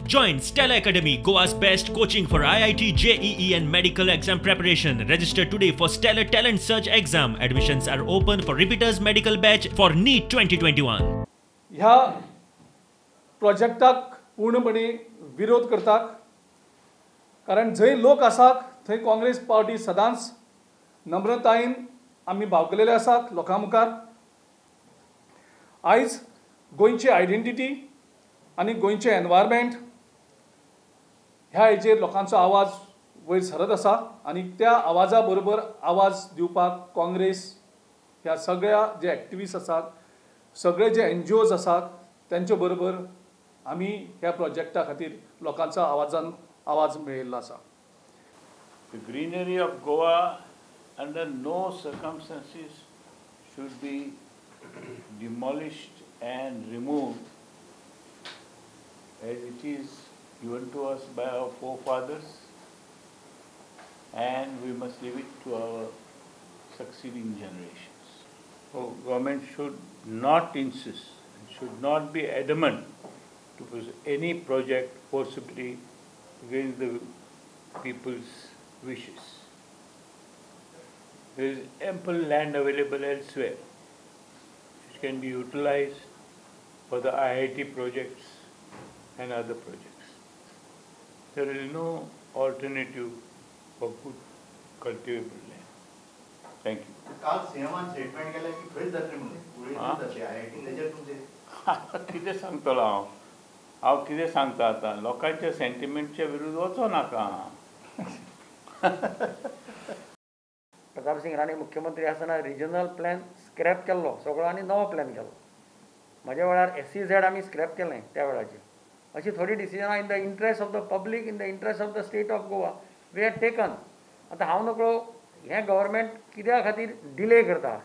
Join Stella Academy, Goa's best coaching for IIT, JEE and medical exam preparation. Register today for Stellar Talent Search exam. Admissions are open for repeaters medical batch for NEET 2021. ह्या प्रोजेक्टाक पूर्णपणे विरोध करतात, कारण जंय लोक आसात थंय Congress party सदांच नम्रतायेन आमी भावकलेले आसात लोकां मुखार. आयज गोंयची आयडेंटिटी आनी गोंयचें एनवायरमेंट ह्या हेजेर लोकांचो आवाज वयर सरत आसा आनी त्या आवाजा बरोबर आवाज दिवपाक काँग्रेस ह्या सगळ्या जे एक्टिविस्ट आसात, सगळे जे NGOs आसात त्यांचे बरोबर आमी ह्या प्रोजेक्टा खातीर लोकांचा आवाज मेळिल्लो आसा. The greenery of Goa under no circumstances should be demolished and removed as it is given to us by our forefathers, and we must leave it to our succeeding generations. So government should not insist, should not be adamant to push any project forcibly against the people's wishes. There is ample land available elsewhere which can be utilized for the IIT projects and other projects. There is no alternative for good cultivable land. Thank you. काल सीएमान statement केलें की खंय जातलें म्हणून उडयत जातलें IIT तेजेर तुमचें कितें सांगतलो हांव कितें सांगता आतां लोकांच्या सेंटिमेंटच्या विरुद्ध वचो नाका. प्रताप सिंग राणे मुख्यमंत्री आसतना रिजनल प्लॅन स्क्रॅप केल्लो सगळो आनी नवो प्लॅन केलो. म्हाज्या वेळार SEZ आमी स्क्रॅप केलें त्या वेळाचेर. अशी थोडी डिसिजनां in the interest of the public, in the interest of the state of Goa we had taken. आतां हांव नकळो हें गव्हर्मेंट कित्या खातीर डिले करता